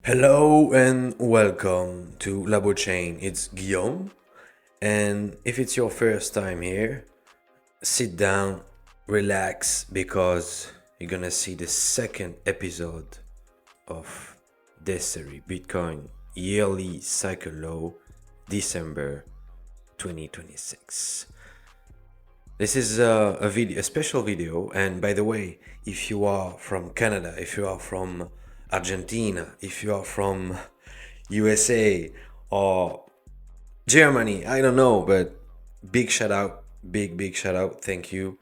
Hello and welcome to Labo Chain. It's Guillaume, and if it's your first time here, sit down, relax, because you're gonna see the second episode of this series, Bitcoin Yearly Cycle Low, December 2026. This is a special video, and by the way, if you are from Canada, if you are from Argentina, if you are from USA or Germany, I don't know, but big shout out, big shout out. Thank you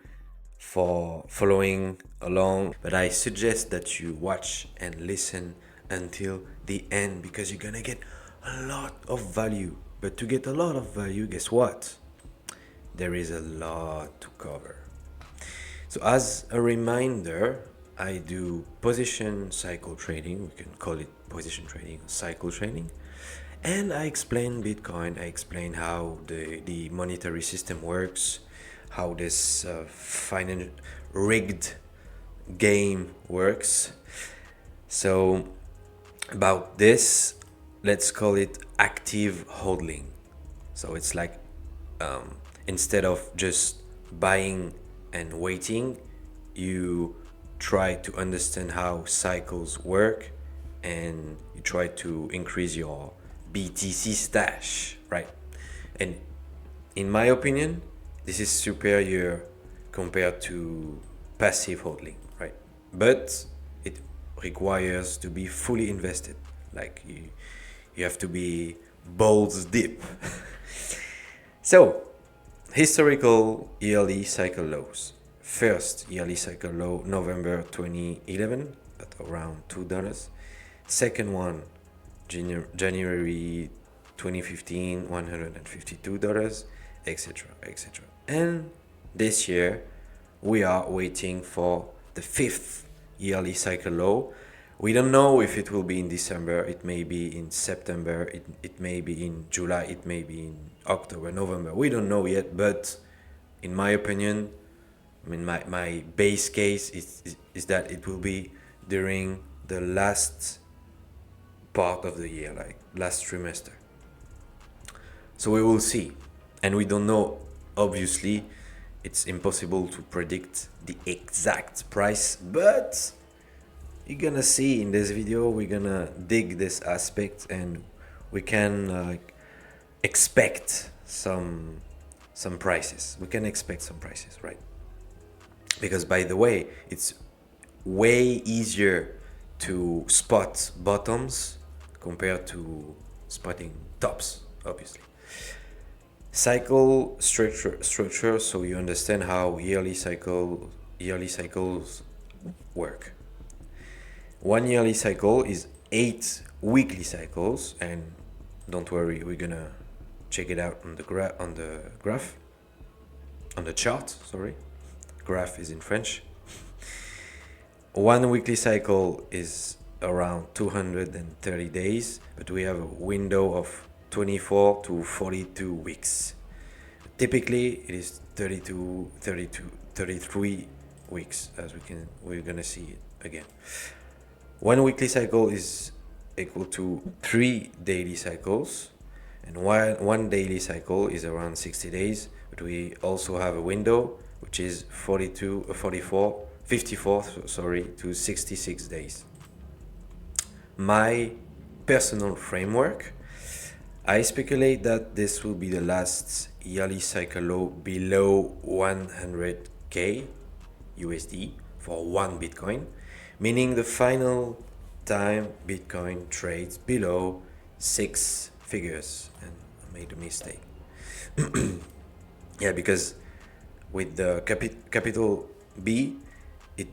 for following along. But I suggest that you watch and listen until the end because you're gonna get a lot of value. But to get a lot of value, guess what? There is a lot to cover. So as a reminder, I do position cycle trading. We can call it position trading or cycle trading. And I explain Bitcoin. I explain how the monetary system works, how this rigged game works. So about this, let's call it active HODLing. So it's like instead of just buying and waiting, you try to understand how cycles work and you try to increase your BTC stash, right? And in my opinion, this is superior compared to passive HODLing, right? But it requires to be fully invested. Like you have to be balls deep. So, historical yearly cycle lows. First yearly cycle low, November 2011 at around $2. Second one, January 2015, $152, etc., etc. And this year, we are waiting for the fifth yearly cycle low. We don't know if it will be in December, it may be in September, it may be in July, it may be in October, November. We don't know yet, but in my opinion, my base case is that it will be during the last part of the year, like last trimester. So we will see. And we don't know, obviously, it's impossible to predict the exact price, but you're gonna see in this video, we're gonna dig this aspect and we can expect some prices. We can expect some prices, right? Because by the way, it's way easier to spot bottoms compared to spotting tops, obviously. Cycle structure, so you understand how yearly cycles work. One yearly cycle is 8 weekly cycles, and don't worry, we're gonna check it out on the chart. Sorry, graph is in French. One weekly cycle is around 230 days, but we have a window of 24 to 42 weeks. Typically, it is 33 weeks, as we're gonna see it again. One weekly cycle is equal to 3 daily cycles, and one daily cycle is around 60 days, but we also have a window which is 54 to 66 days. My personal framework, I speculate that this will be the last yearly cycle low below 100k USD for one Bitcoin, meaning the final time Bitcoin trades below 6 figures. And I made a mistake. Yeah, because with the capital B, it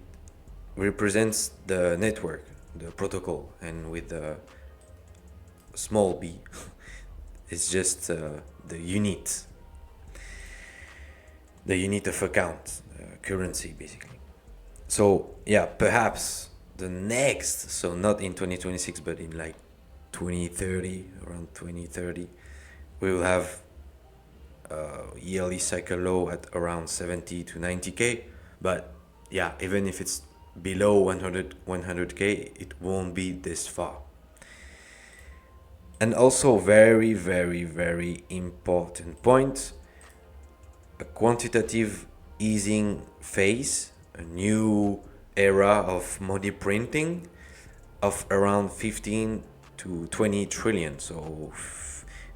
represents the network, the protocol, and with the small b, it's just the unit of account, currency, basically. So yeah, perhaps the next, so not in 2026, but in like 2030, around 2030, we will have yearly cycle low at around 70 to 90k. But yeah, even if it's below 100k, it won't be this far. And also very, very, very important point, a quantitative easing phase, a new era of money printing of around 15 to 20 trillion. So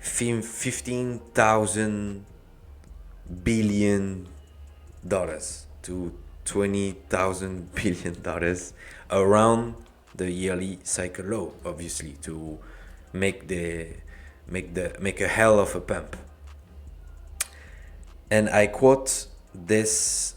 15,000 billion dollars to 20,000 billion dollars around the yearly cycle low, obviously, to make a hell of a pump. And I quote this,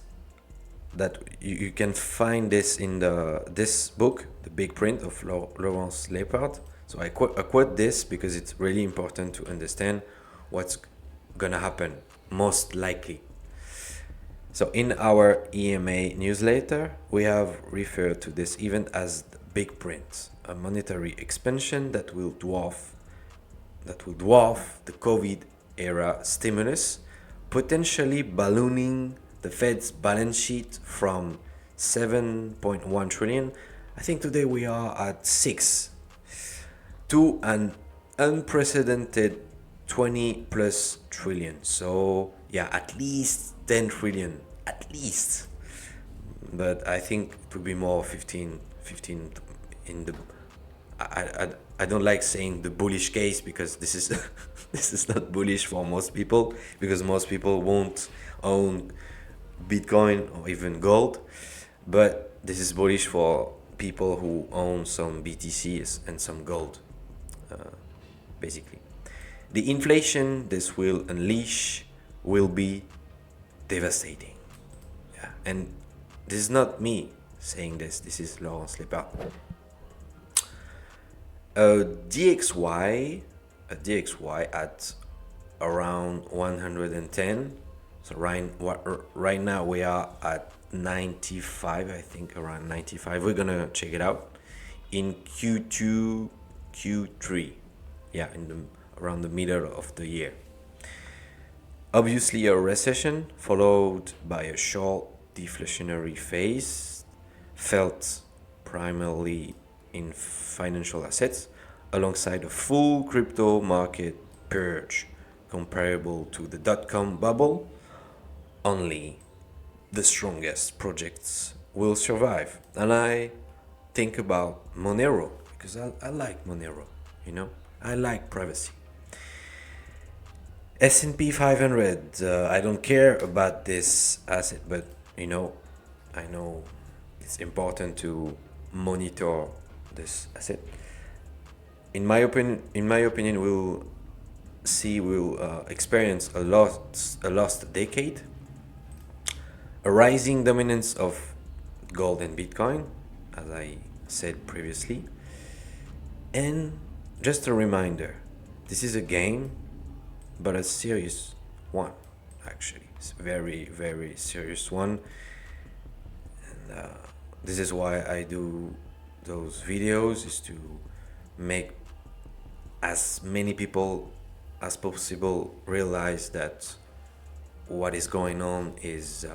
that you can find this in this book, The Big Print of Laurence Lepard. So I quote this because it's really important to understand what's gonna happen most likely. So in our EMA newsletter, we have referred to this event as the Big Print, a monetary expansion that will dwarf the COVID era stimulus, potentially ballooning the Fed's balance sheet from 7.1 trillion, I think today we are at 6, to an unprecedented 20 plus trillion. So yeah, at least 10 trillion, at least. But I think it would be more 15 in the, I don't like saying the bullish case, because this is this is not bullish for most people, because most people won't own Bitcoin or even gold. But this is bullish for people who own some BTCs and some gold, basically. The inflation this will unleash will be devastating. Yeah. And this is not me saying this, this is Laurence Lepard. DXY at around 110. So right now we are at 95, I think around 95. We're gonna check it out in Q2, Q3. Yeah, around the middle of the year. Obviously a recession followed by a short deflationary phase, felt primarily in financial assets, alongside a full crypto market purge comparable to the dot-com bubble. Only the strongest projects will survive. And I think about Monero, because I like Monero, I like privacy. S&P 500, I don't care about this asset, but I know it's important to monitor this asset. In my opinion, we'll experience a lost decade, a rising dominance of gold and Bitcoin, as I said previously. And just a reminder, this is a game, but a serious one, actually. It's a very, very serious one. And this is why I do those videos, is to make as many people as possible realize that what is going on is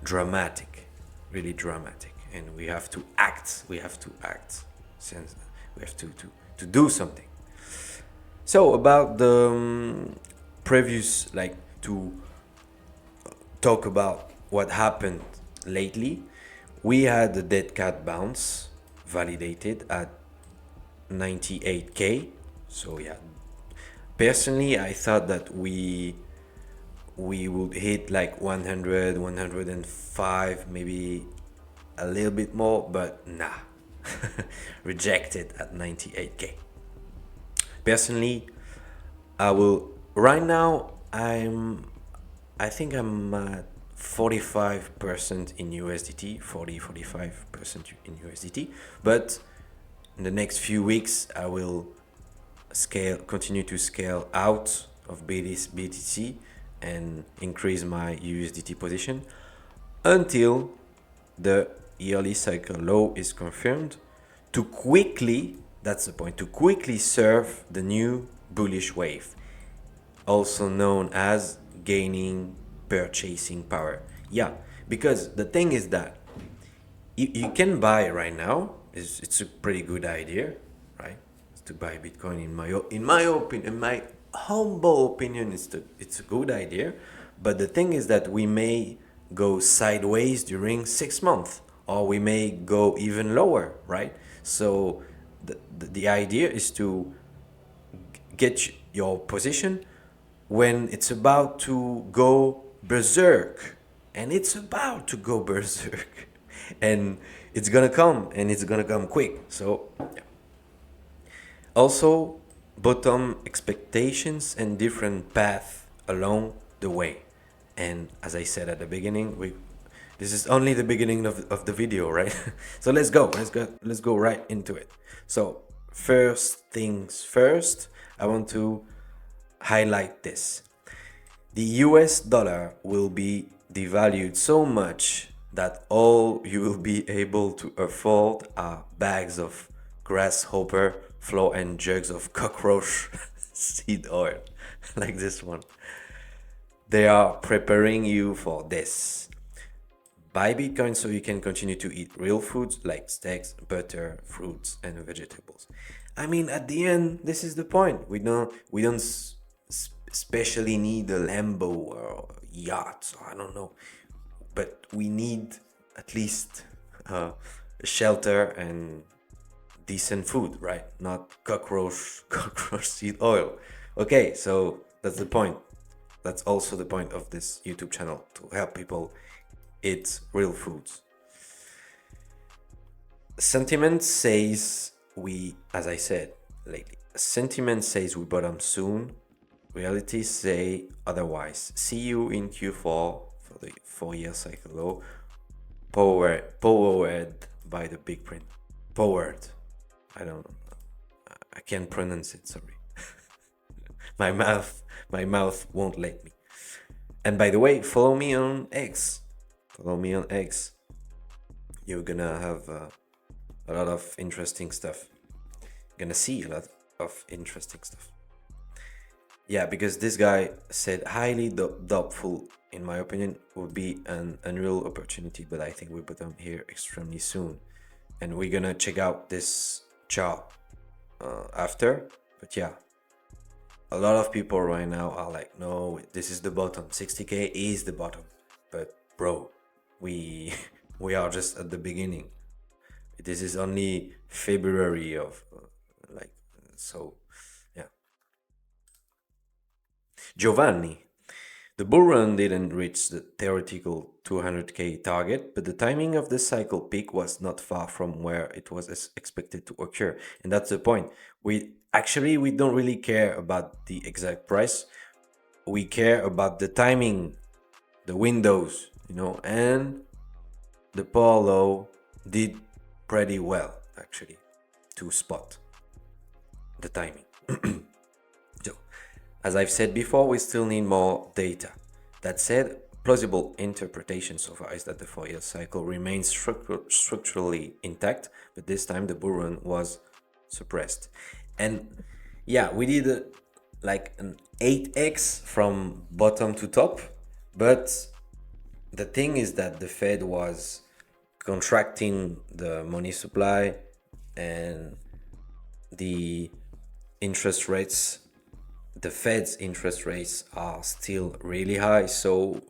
dramatic, really dramatic, and we have to act, since we have to do something. So about the previous, to talk about what happened lately, we had the dead cat bounce validated at 98k. So yeah, personally I thought that we would hit 100, 105, maybe a little bit more, but nah. Rejected at 98k. Personally, right now I think I'm at 45% in USDT, 45% in USDT, but in the next few weeks I will continue to scale out of BTC and increase my USDT position until the yearly cycle low is confirmed, to quickly, that's the point, to quickly surf the new bullish wave, also known as gaining purchasing power. Yeah, because the thing is that you can buy right now, it's a pretty good idea, right? to buy Bitcoin. In my opinion, in my humble opinion, it's a good idea. But the thing is that we may go sideways during 6 months, or we may go even lower, right? So the idea is to get your position when it's about to go berserk, and it's about to go berserk, and it's gonna come, and it's gonna come quick. So yeah. Also, bottom expectations and different path along the way. And as I said at the beginning, this is only the beginning of the video, right? So let's go right into it. So first things first, I want to highlight this. The US dollar will be devalued so much that all you will be able to afford are bags of grasshopper flour and jugs of cockroach seed oil, like this one. They are preparing you for this. Buy Bitcoin so you can continue to eat real foods like steaks, butter, fruits, and vegetables. I mean, at the end, this is the point. We don't especially need a Lambo or yacht. I don't know, but we need at least a shelter and decent food, right? Not cockroach seed oil. Okay, so that's the point. That's also the point of this YouTube channel, to help people eat real foods. Sentiment says as I said lately, sentiment says we bottom soon. Reality say otherwise. See you in Q4 for the 4-year cycle low. Powered by the big print. Powered. I can't pronounce it, sorry. my mouth won't let me. And by the way, follow me on X. You're gonna have a lot of interesting stuff. Gonna see a lot of interesting stuff. Yeah, because this guy said highly doubtful, in my opinion, would be an unreal opportunity, but I think we bottom here extremely soon. And we're gonna check out this chart after. But yeah, a lot of people right now are like, no, this is the bottom. 60K is the bottom. But bro, we are just at the beginning. This is only February of so yeah. Giovanni, the bull run didn't reach the theoretical 200K target, but the timing of the cycle peak was not far from where it was expected to occur. And that's the point. We don't really care about the exact price. We care about the timing, the windows, and the Polo did pretty well, actually, to spot the timing. So, as I've said before, we still need more data. That said, plausible interpretation so far is that the 4-year cycle remains structurally intact, but this time the bull run was suppressed. And yeah, we did an 8x from bottom to top, but the thing is that the Fed was contracting the money supply, and the interest rates, the Fed's interest rates are still really high. So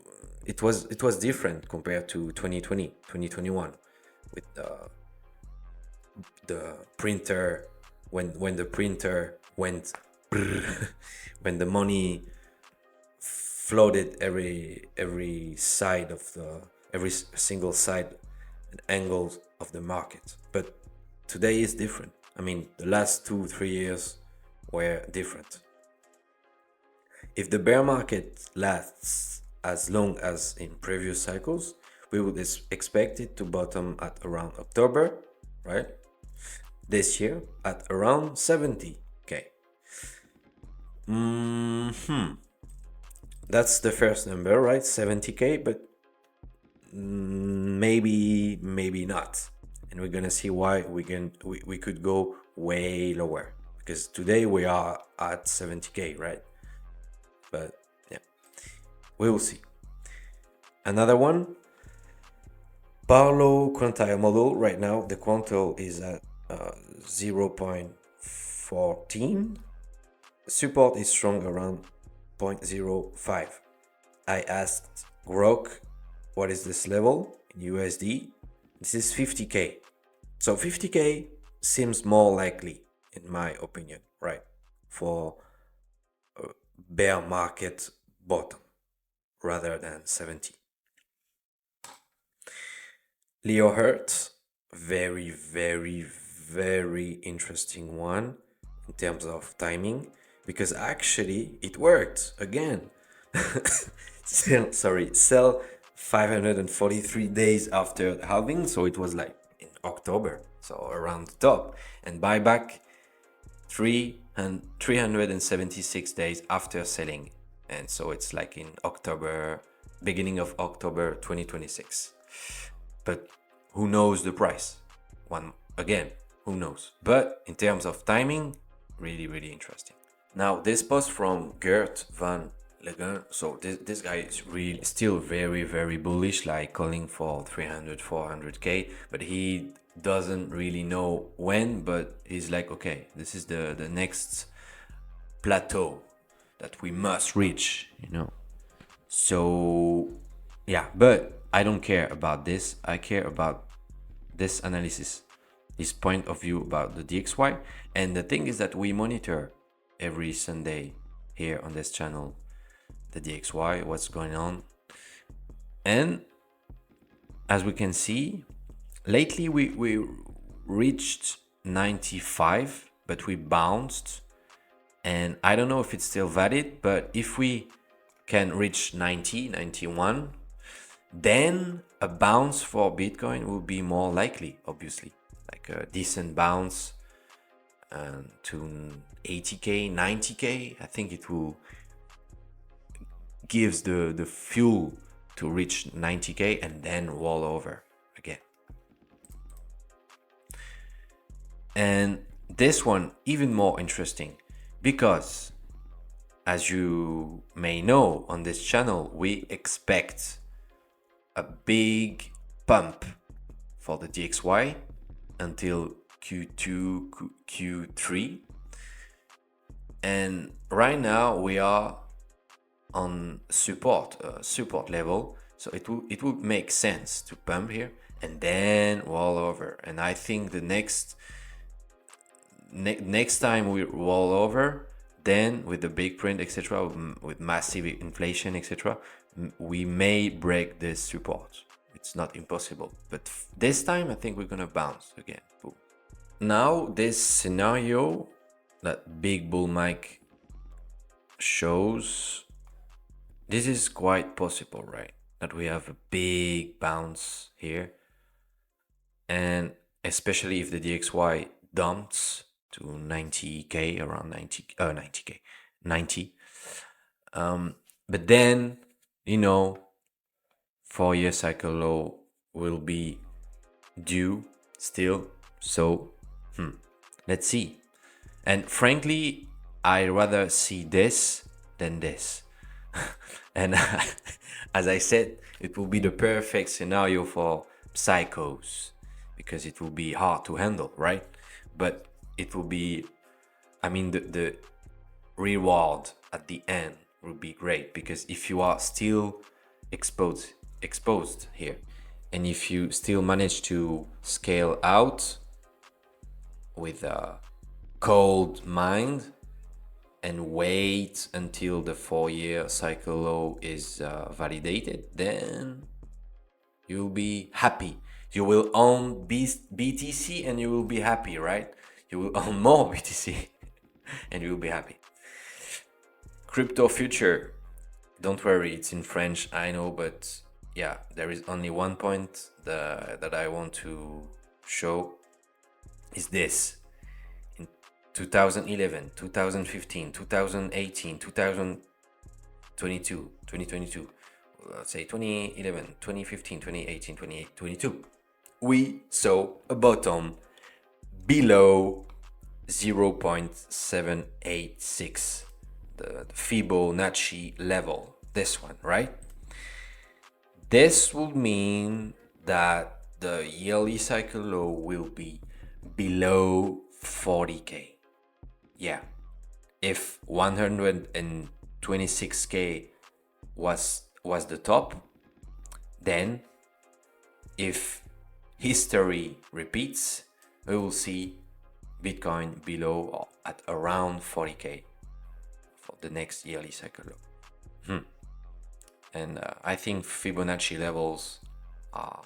it was different compared to 2020, 2021 with the printer, when the printer went when the money floated every side of every single side and angles of the market. But today is different. I mean, the last 2-3 years were different. If the bear market lasts as long as in previous cycles, we would expect it to bottom at around October, right? This year at around 70K. That's the first number, right? 70K, but maybe not. And we're gonna see why we could go way lower, because today we are at 70K, right? But yeah, we will see. Another one, Barlow quantile model. Right now the quantile is at 0.4 14. Support is strong around 0.05. I asked Grok, what is this level in USD? This is 50K. So 50K seems more likely, in my opinion, right? For a bear market bottom rather than 70. Leo Hertz, very, very, very interesting one in terms of timing, because actually it worked again. Sell 543 days after the halving, so it was like in October, so around the top, and buyback 376 days after selling, and so it's like in October, beginning of October 2026. But who knows the price? Who knows? But in terms of timing, really, really interesting. Now, this post from Gert van Legan. So this guy is really still very, very bullish, like calling for 300, 400K, but he doesn't really know when, but he's like, okay, this is the next plateau that we must reach, you know? So yeah, but I don't care about this. I care about this analysis, his point of view about the DXY. And the thing is that we monitor every Sunday here on this channel the DXY, what's going on. And as we can see, lately we reached 95, but we bounced. And I don't know if it's still valid, but if we can reach 90, 91, then a bounce for Bitcoin will be more likely, obviously. Like a decent bounce to 80K, 90K. I think it will gives the fuel to reach 90K and then roll over again. And this one even more interesting, because as you may know, on this channel we expect a big pump for the DXY until Q2, Q3, and right now we are on support level, so it will make sense to pump here and then roll over. And I think the next time we roll over, then with the big print, etc., with massive inflation, etc., we may break this support. It's not impossible, but this time I think we're gonna bounce again. Boom. Now this scenario that Big Bull Mike shows, this is quite possible, right? That we have a big bounce here, and especially if the DXY dumps to 90K, around 90. But then, you know, 4-year cycle low will be due still. So let's see. And frankly, I rather see this than this. And as I said, it will be the perfect scenario for psychos, because it will be hard to handle, right? But it will be, I mean, the reward at the end will be great, because if you are still exposed here, and if you still manage to scale out with a cold mind and wait until the 4-year cycle low is validated, then you'll be happy. You will own BTC and you will be happy, right? You will own more BTC and you will be happy. Crypto future, don't worry, it's in French, I know, but yeah, there is only one point that I want to show, is this. 2011, 2015, 2018, 2022, let's say 2011, 2015, 2018, 2022, we saw a bottom below 0.786, the Fibonacci level, this one, right? This will mean that the yearly cycle low will be below 40K. yeah, if 126k was the top, then if history repeats, we will see Bitcoin below or at around 40k for the next yearly cycle low. And I think Fibonacci levels are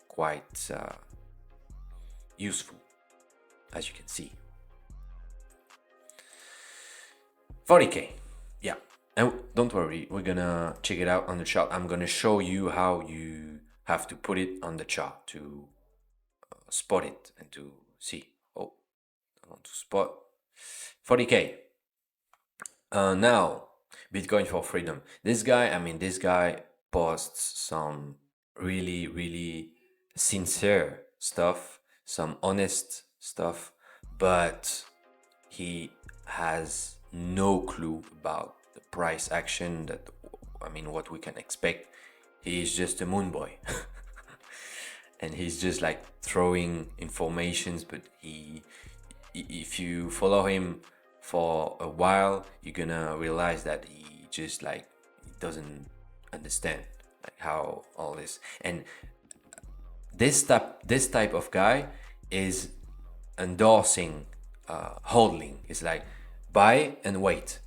quite useful, as you can see. 40k, yeah. And don't worry, we're gonna check it out on the chart. I'm gonna show you how you have to put it on the chart to spot it and to see. Oh, I want to spot 40k. Now, Bitcoin for freedom. This guy posts some really, really sincere stuff, some honest stuff, but he has no clue about the price action what we can expect. He is just a moon boy. And he's just like throwing informations, but if you follow him for a while, you're gonna realize that he just like he doesn't understand like how all this. And this type of guy is endorsing HODLing. It's like buy and wait.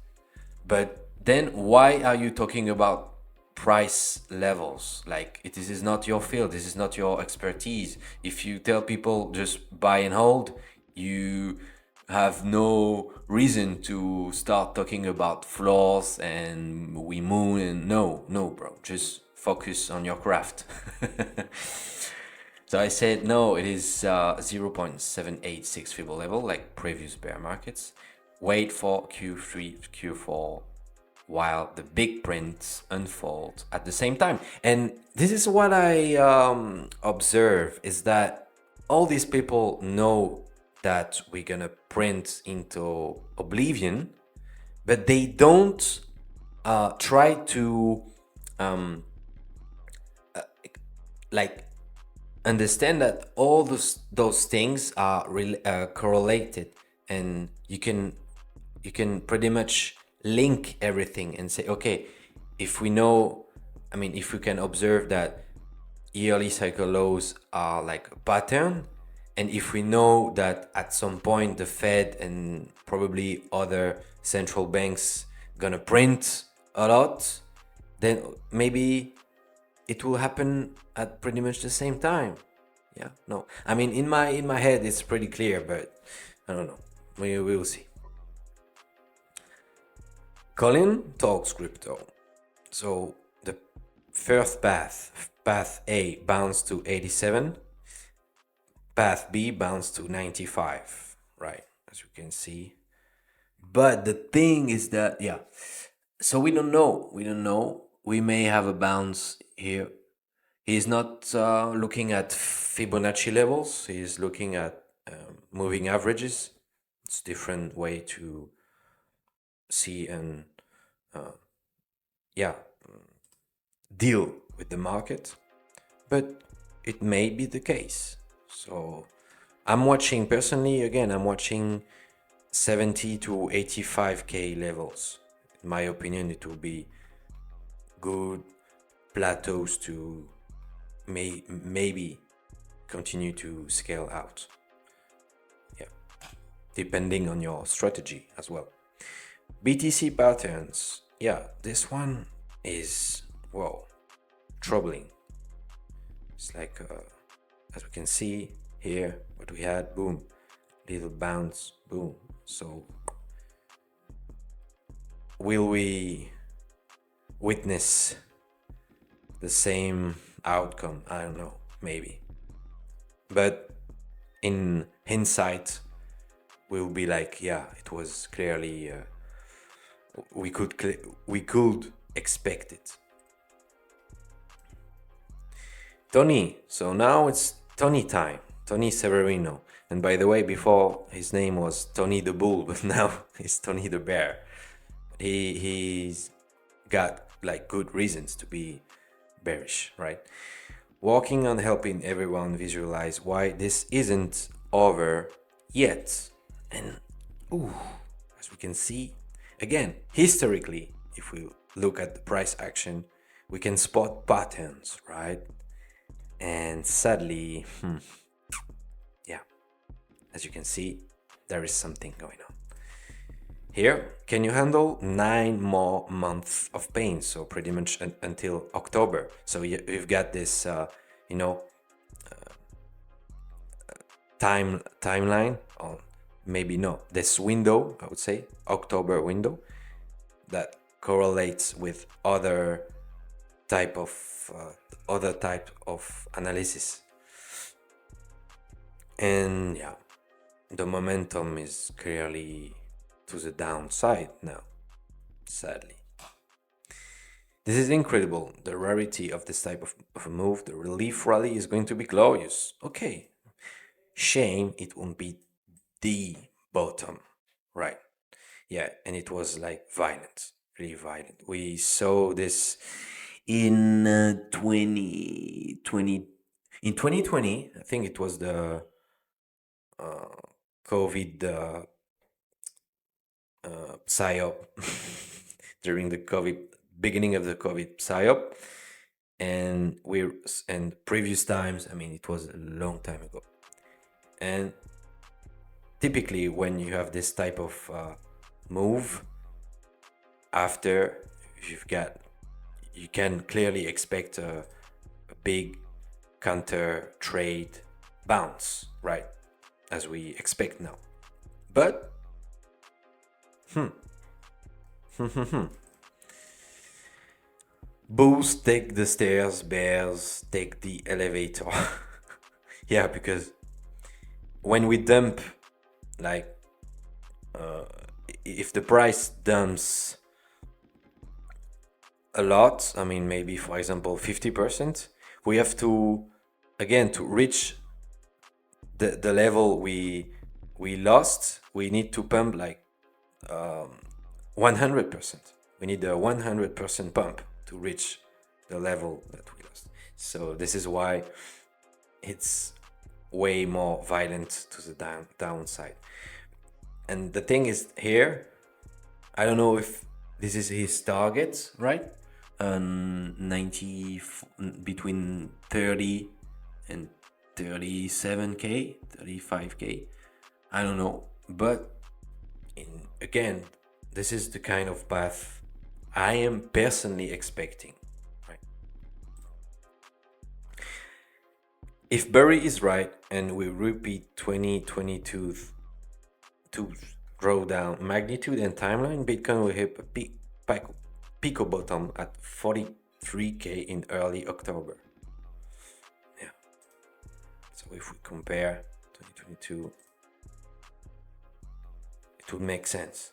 But then why are you talking about price levels? Like this is not your field, this is not your expertise. If you tell people just buy and hold, you have no reason to start talking about floors and we moon and no bro, just focus on your craft. So I said no, it is 0.786 Fibo level like previous bear markets. Wait for Q3, Q4 while the big prints unfold at the same time. And this is what I observe, is that all these people know that we're gonna print into oblivion, but they don't try to like understand that all those things are correlated, and you can pretty much link everything and say, okay, if we know, if we can observe that yearly cycle lows are like a pattern, and if we know that at some point the Fed and probably other central banks gonna print a lot, then maybe it will happen at pretty much the same time. Yeah, no, in my head it's pretty clear, but I don't know, we will see. Colin talks crypto. So the first path A bounced to 87, path B bounced to 95, right, as you can see. But the thing is that, yeah, so we don't know, we may have a bounce here. He's not looking at Fibonacci levels, he's looking at moving averages. It's a different way to see and deal with the market, but it may be the case. So I'm watching 70 to 85k levels. In my opinion, it will be good plateaus to maybe continue to scale out, depending on your strategy as well. BTC patterns, this one is troubling. It's like as we can see here, what we had, boom, little bounce, boom. So will we witness the same outcome? I don't know, maybe, but in hindsight we'll be like, it was clearly we could expect it. Tony, so now it's Tony time, Tony Severino. And by the way, before his name was Tony the Bull, but now he's Tony the Bear. He's got like good reasons to be bearish, right? Working on helping everyone visualize why this isn't over yet. And we can see, again, historically, if we look at the price action, we can spot patterns, right? And sadly, yeah, as you can see, there is something going on. Here, can you handle 9 more months of pain? So pretty much until October. So you've got this, timeline, or maybe no, this window, I would say, October window, that correlates with other type of analysis. And yeah, the momentum is clearly to the downside now, sadly. This is incredible. The rarity of this type of a move, the relief rally, is going to be glorious. Okay, shame it won't be the bottom, right? Yeah, and it was like violent, really violent. We saw this in 2020. In 2020, I think it was the COVID psyop during the beginning of the COVID psyop, and previous times. I mean, it was a long time ago. And typically, when you have this type of move, after you can clearly expect a big counter trade bounce, right? As we expect now. But bulls take the stairs, bears take the elevator. Yeah, because when we dump, like, if the price dumps a lot, I mean, maybe for example 50%, we have to, again, to reach the level we lost, we need to pump like 100%. We need a 100% pump to reach the level that we lost. So this is why it's way more violent to the downside. And the thing is here, I don't know if this is his target, right? 90, between 30 and 37k, 35k, I don't know. But again, this is the kind of path I am personally expecting, right? If Barry is right and we repeat 2022 to draw down magnitude and timeline, Bitcoin will hit a pico bottom at 43k in early October. Yeah. So if we compare 2022, it would make sense.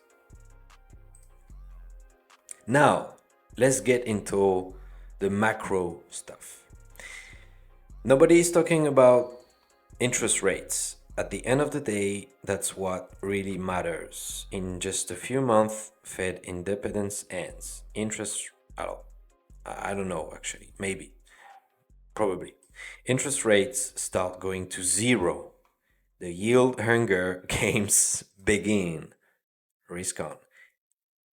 Now, let's get into the macro stuff. Nobody is talking about interest rates. At the end of the day, that's what really matters. In just a few months, Fed independence ends. Interest, I don't know actually, maybe, probably. Interest rates start going to zero. The yield hunger games begin. Risk on.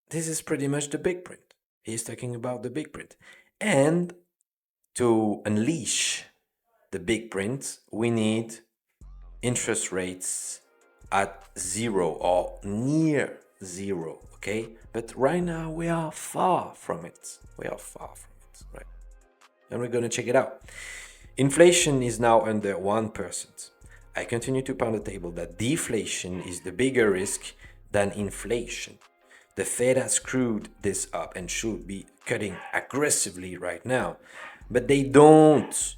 This is pretty much the big print. He's talking about the big print. And to unleash the big print, we need interest rates at zero or near zero, okay? But right now we are far from it. Right? And we're gonna check it out. Inflation is now under 1%. I continue to pound the table that deflation is the bigger risk than inflation. The Fed has screwed this up and should be cutting aggressively right now, but they won't.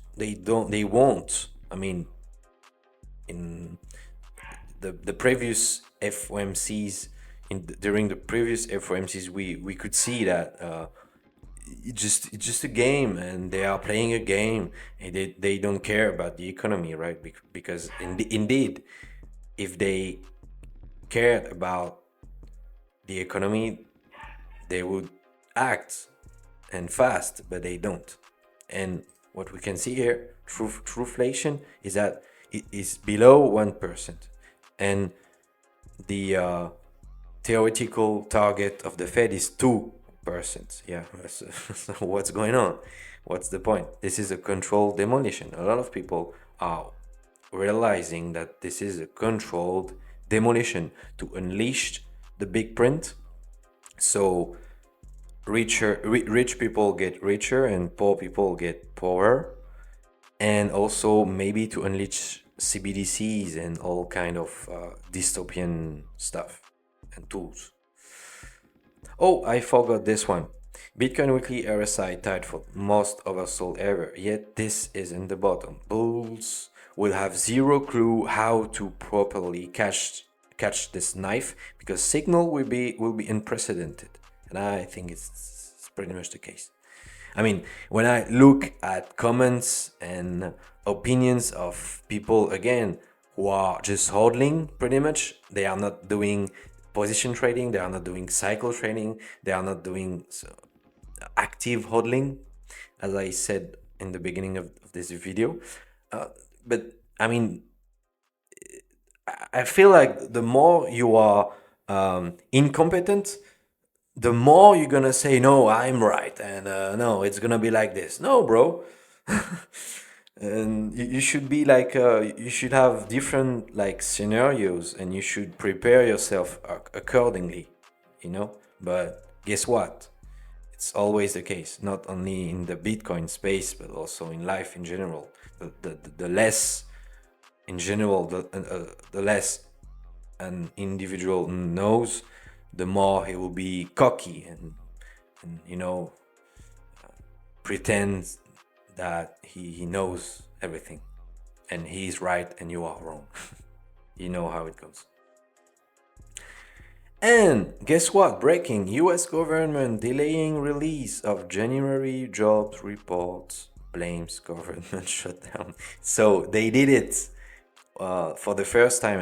I mean, in the previous FOMCs, during the previous FOMCs, we could see that it's just a game, and they are playing a game, and they don't care about the economy, right? Because indeed, if they cared about the economy, they would act and fast, but they don't. And what we can see here, trueflation, is that it is below 1%, and the theoretical target of the Fed is 2%. Yeah, so what's going on? What's the point? This is a controlled demolition. A lot of people are realizing that this is a controlled demolition to unleash the big print. So rich people get richer and poor people get poorer, and also maybe to unleash CBDCs and all kind of dystopian stuff and tools. Oh, I forgot this one. Bitcoin weekly RSI tied for most oversold ever, yet this is in the bottom. Bulls will have zero clue how to properly catch this knife, because signal will be unprecedented, and I think it's pretty much the case. I mean, when I look at comments and opinions of people, again, who are just hodling, pretty much, they are not doing position trading, they are not doing cycle trading, they are not doing active hodling, as I said in the beginning of this video. But I mean, I feel like the more you are incompetent, the more you're gonna say, no, I'm right, and no, it's gonna be like this. No, bro. And you should be like, you should have different like scenarios, and you should prepare yourself accordingly, you know. But guess what? It's always the case, not only in the Bitcoin space, but also in life in general. The less, in general, the less an individual knows, the more he will be cocky and you know, pretend that he knows everything and he's right and you are wrong. You know how it goes. And guess what? Breaking: US government delaying release of January jobs reports, blames government shutdown. So they did it for the first time.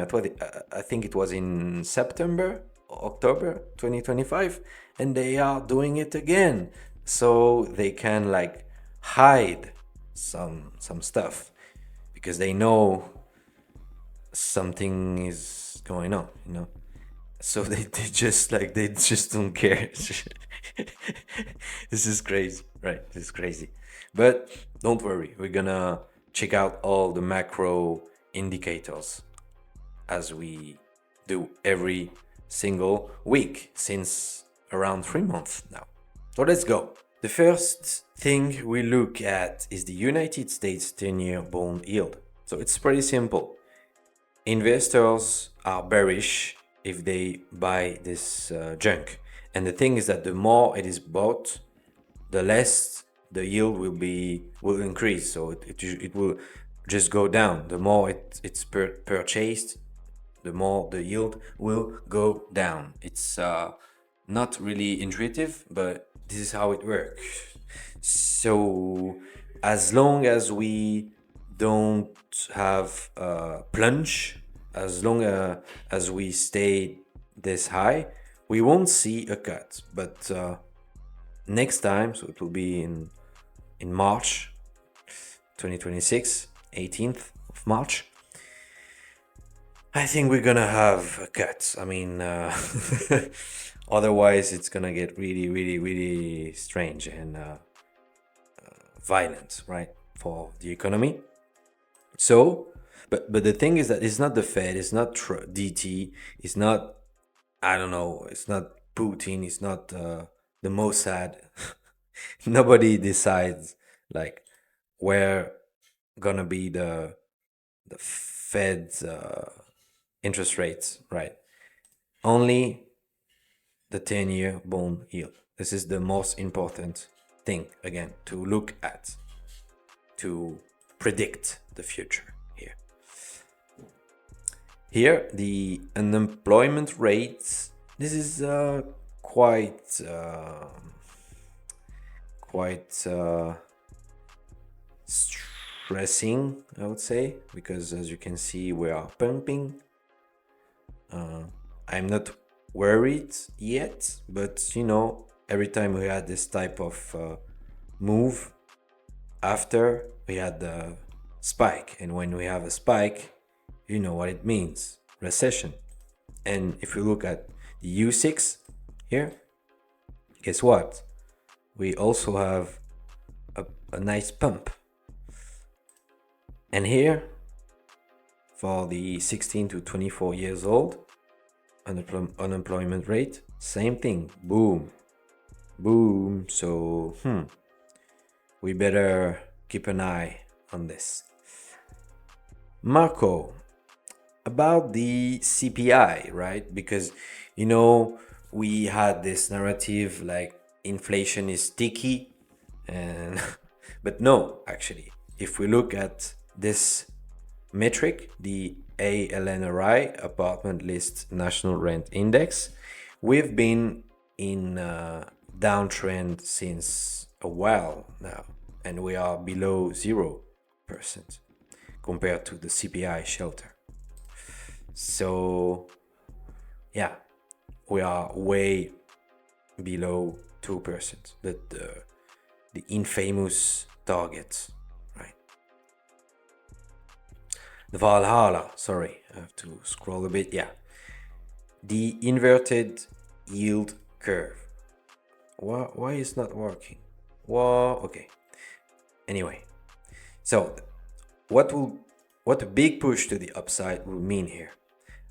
I think it was in September, October 2025, and they are doing it again, so they can like hide some stuff, because they know something is going on, you know. So they just don't care. This is crazy, right? This is crazy. But don't worry, we're gonna check out all the macro indicators as we do every single week since around 3 months now. So let's go. The first thing we look at is the United States 10-year bond yield. So it's pretty simple. Investors are bearish if they buy this junk. And the thing is that the more it is bought, the less the yield will increase. So it will just go down. The more it's purchased, the more the yield will go down. It's not really intuitive, but this is how it works. So as long as we don't have a plunge, as long as we stay this high, we won't see a cut. But next time, so it will be in March 2026, 18th of March, I think we're gonna have a cut. I mean, otherwise it's gonna get really, really, really strange and violent, right, for the economy. So, but the thing is that it's not the Fed, it's not DT, it's not, I don't know, it's not Putin, it's not the Mossad. Nobody decides like where gonna be the Fed's interest rates, right? Only the 10-year bond yield. This is the most important thing, again, to look at, to predict the future here. Here, the unemployment rates, this is quite stressing, I would say, because as you can see, we are pumping. I'm not worried yet, but you know, every time we had this type of move, after we had the spike, and when we have a spike, you know what it means: recession. And if you look at the U6 here, guess what? We also have a nice pump. And here, for the 16 to 24 years old, unemployment rate, same thing, boom, boom. So, we better keep an eye on this. Marco, about the CPI, right? Because, you know, we had this narrative like inflation is sticky, and but no, actually, if we look at this metric, the ALNRI, Apartment List National Rent Index, we've been in a downtrend since a while now, and we are below 0% compared to the CPI shelter. So yeah, we are way below 2%, the infamous target, right? The Valhalla, sorry, I have to scroll a bit. Yeah, the inverted yield curve. Why is not working? Well, okay. Anyway, so what a big push to the upside will mean here?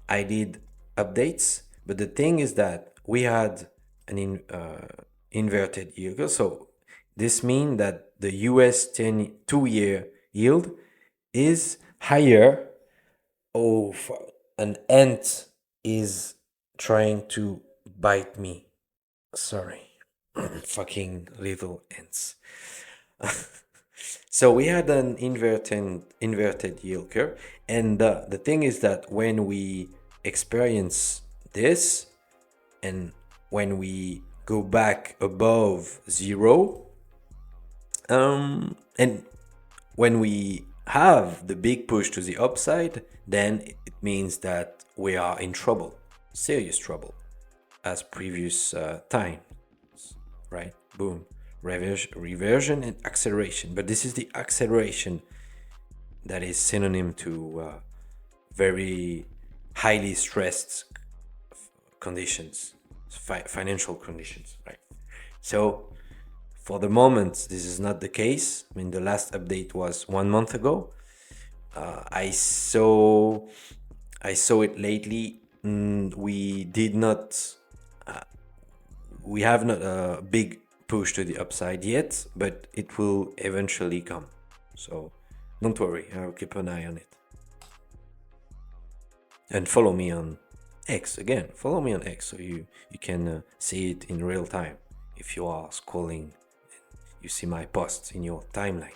I did updates, but the thing is that we had an inverted yield curve. So this means that the US 2-year yield is higher. Oh, an ant is trying to bite me. Sorry. Fucking little ants. So we had an inverted yield curve, and the thing is that when we experience this, and when we go back above 0, and when we have the big push to the upside, then it means that we are in trouble, serious trouble, as previous times, right? Boom. Reversion and acceleration, but this is the acceleration that is synonym to very highly stressed conditions, financial conditions, right? So for the moment, this is not the case. I mean, the last update was 1 month ago. I saw it lately. We did not. We have not a big push to the upside yet, but it will eventually come. So don't worry, I'll keep an eye on it. And follow me on X again. Follow me on X so you can see it in real time. If you are scrolling, you see my posts in your timeline.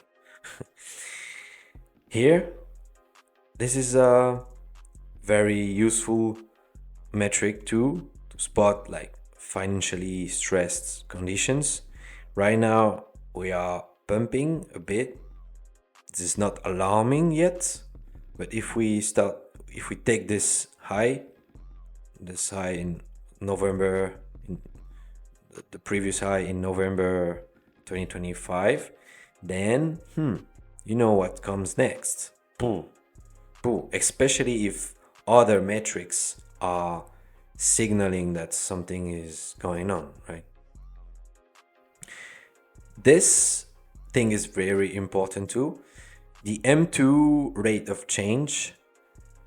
Here, this is a very useful metric to spot like financially stressed conditions. Right now we are pumping a bit. This is not alarming yet, but if we take this high in November, the previous high in November 2025, then you know what comes next. Boom, boom. Especially if other metrics are signaling that something is going on, right? This thing is very important too. The M2 rate of change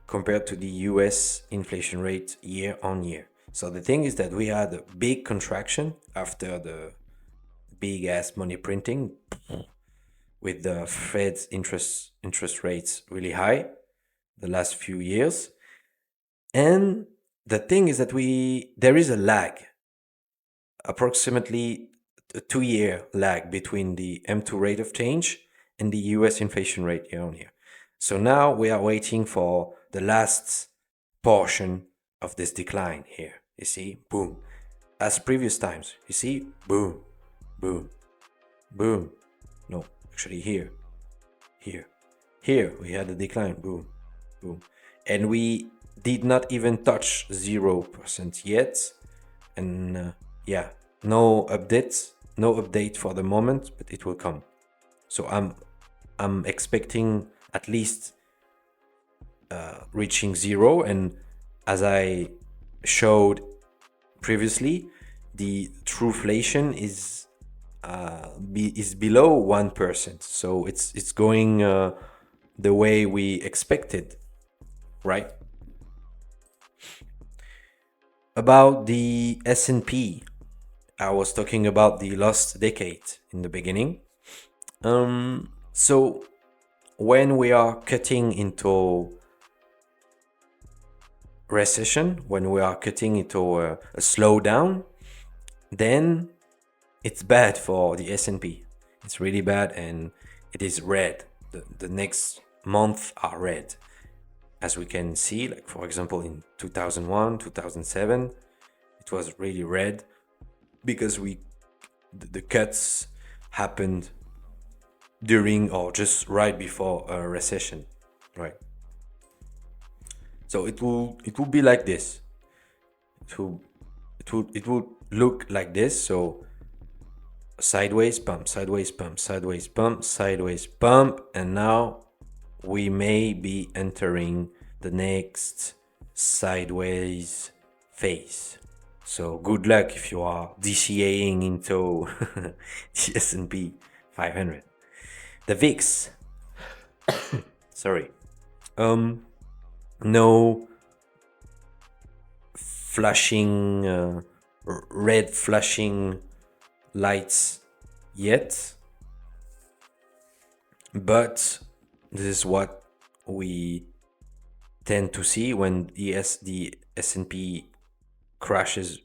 compared to the US inflation rate year on year. So the thing is that we had a big contraction after the big ass money printing with the Fed's interest rates really high the last few years. And the thing is that there is a lag, approximately a 2-year lag between the M2 rate of change and the US inflation rate year on year. So now we are waiting for the last portion of this decline here. You see, boom. As previous times, you see, boom, boom, boom. No, actually here we had a decline, boom, boom. And we did not even touch 0% yet. And yeah, no update for the moment, but it will come. So I'm expecting at least reaching 0, and as I showed previously, the trueflation is below 1%. So it's going the way we expected, right? About the S&P, I was talking about the last decade in the beginning. So when we are cutting into recession, when we are cutting into a slowdown, then it's bad for the S&P. It's really bad, and it is red. The next month are red, as we can see. Like for example, in 2001, 2007, it was really red because the cuts happened during or just right before a recession, right? So it will be like this. It will look like this. So sideways pump, sideways pump, sideways pump, sideways pump, and now we may be entering the next sideways phase. So good luck if you are DCAing into the S&P 500. The VIX. Sorry. No flashing, red flashing lights yet, but this is what we tend to see when the S&P crashes.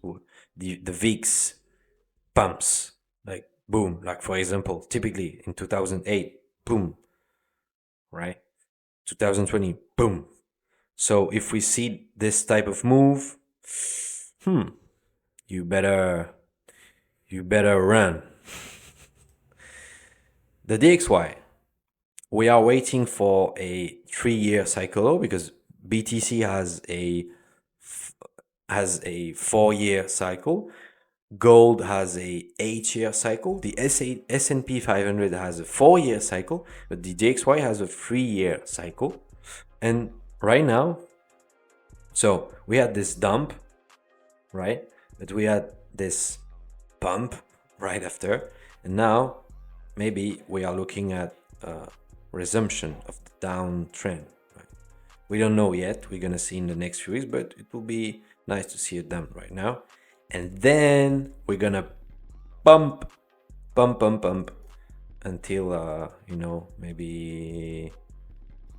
The VIX pumps, like boom, like for example, typically in 2008, boom, right? 2020, boom. So if we see this type of move, you better run. The DXY, we are waiting for a 3-year cycle low because BTC has a 4-year cycle. Gold has a 8-year cycle. The S&P 500 has a 4-year cycle, but the DXY has a 3-year cycle. And right now, so we had this dump, right? But we had this pump right after, and now maybe we are looking at a resumption of the downtrend. Right? We don't know yet. We're gonna see in the next few weeks, but it will be nice to see a dump right now. And then we're gonna pump until maybe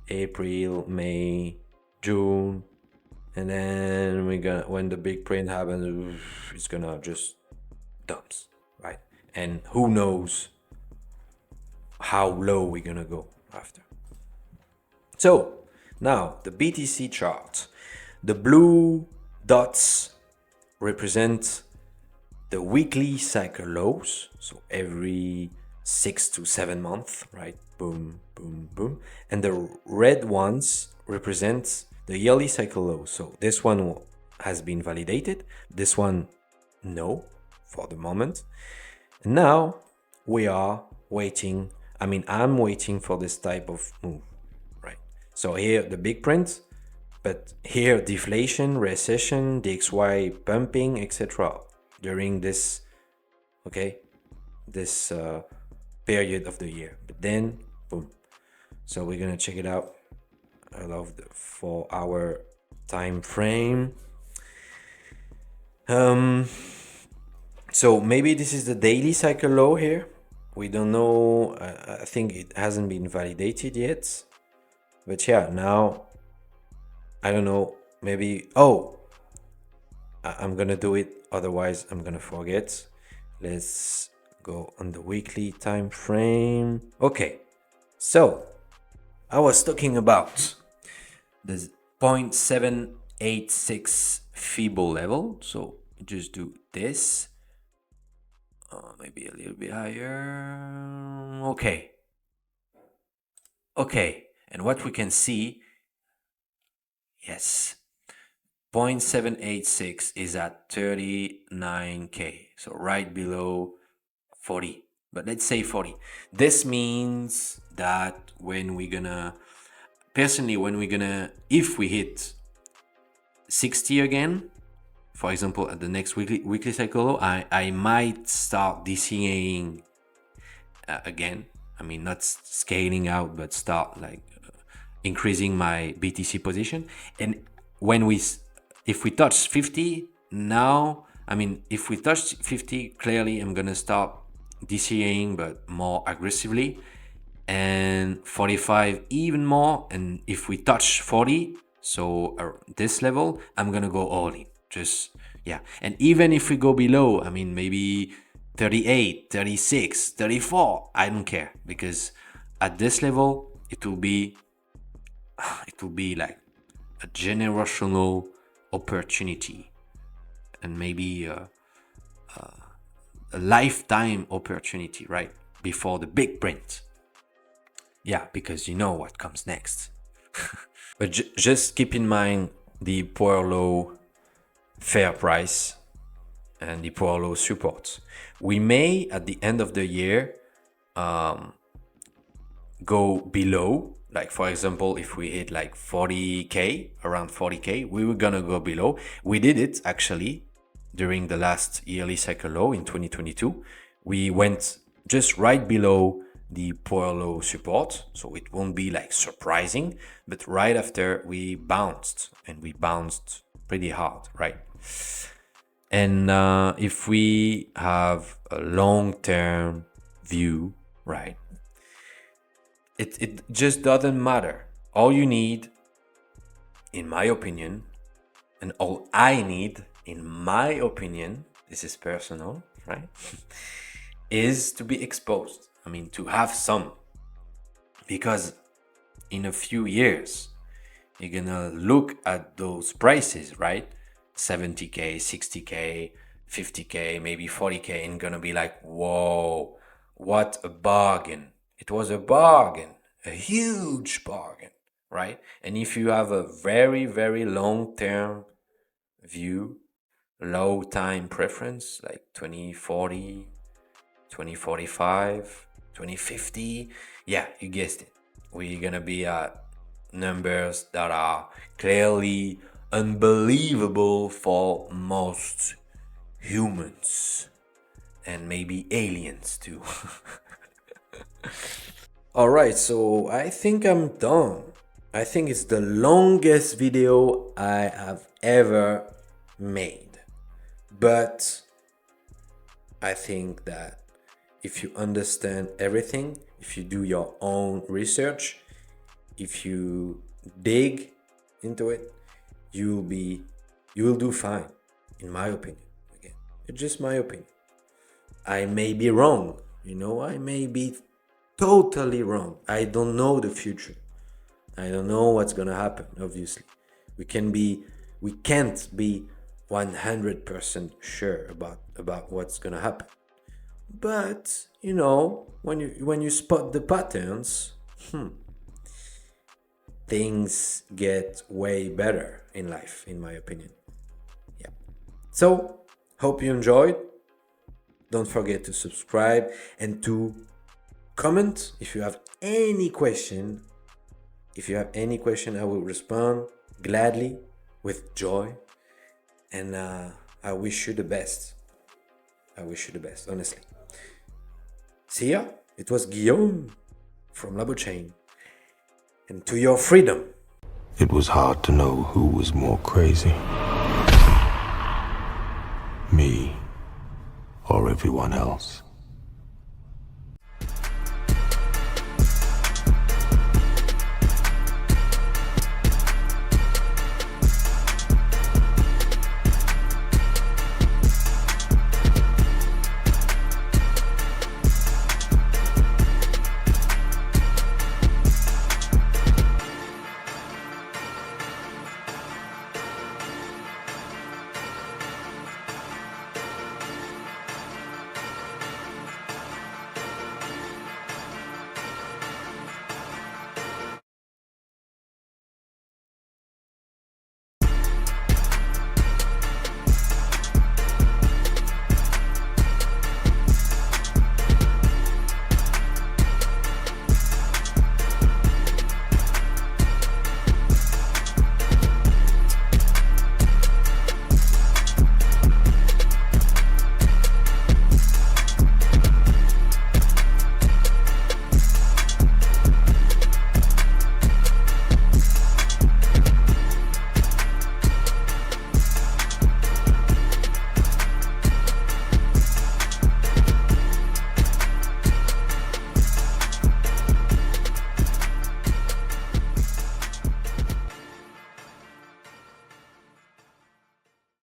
April, May, June, and then when the big print happens, it's gonna just dumps, right? And who knows how low we're gonna go after. So now the BTC chart, the blue dots represent the weekly cycle lows, so every 6 to 7 months, right? Boom, boom, boom. And the red ones represent the yearly cycle lows. So this one has been validated. This one, no, for the moment. And now we are waiting. I'm waiting for this type of move, right? So here the big print, but here deflation, recession, DXY pumping, etc. during this, this period of the year. But then, boom. So we're gonna check it out. I love the 4-hour time frame. So maybe this is the daily cycle low here. We don't know. I think it hasn't been validated yet. But yeah, now I don't know. Maybe I'm gonna do it. Otherwise, I'm gonna forget. Let's go on the weekly time frame. Okay, so I was talking about the 0.786 Fibo level. So just do this. Maybe a little bit higher. Okay, and what we can see, yes, 0.786 is at 39K, so right below 40, but let's say 40. This means that if we hit 60 again, for example, at the next weekly cycle low, I might start DCAing again. I mean, not scaling out, but start like increasing my BTC position. And if we touch 50 now, I mean, if we touch 50, clearly I'm gonna start DCAing, but more aggressively, and 45 even more. And if we touch 40, so this level, I'm gonna go all in. Just, yeah. And even if we go below, I mean, maybe 38, 36, 34, I don't care, because at this level it will be like a generational opportunity, and maybe a lifetime opportunity, right? Before the big print. Yeah, because you know what comes next. But just keep in mind the poor low fair price and the poor low support. We may at the end of the year go below. Like, for example, if we hit like 40k, around 40k, we were gonna go below. We did it actually during the last yearly cycle low in 2022. We went just right below the poor low support, so it won't be like surprising, but right after we bounced, and we bounced pretty hard, right? And if we have a long-term view, right, it just doesn't matter. All you need, in my opinion, and all I need, in my opinion, this is personal, right, is to be exposed. I mean, to have some, because in a few years, you're gonna look at those prices, right? 70k, 60k, 50k, maybe 40k, and gonna be like, whoa, what a bargain. It was a bargain, a huge bargain, right? And if you have a very, very long-term view, low time preference, like 2040, 2045, 2050, yeah, you guessed it. We're gonna be at numbers that are clearly unbelievable for most humans, and maybe aliens too. Alright, so I think I'm done. I think it's the longest video I have ever made. But I think that if you understand everything, if you do your own research, if you dig into it, you will do fine, in my opinion. Again, it's just my opinion. I may be wrong, I may be totally wrong. I don't know the future. I don't know what's gonna happen, obviously. We can't be 100% sure about what's gonna happen. But when you spot the patterns, things get way better in life, in my opinion. Yeah. So, hope you enjoyed. Don't forget to subscribe and to comment if you have any question. If you have any question, I will respond gladly, with joy. And I wish you the best. I wish you the best, honestly. See ya. It was Guillaume from Labo Chain. And to your freedom. It was hard to know who was more crazy. Me or everyone else.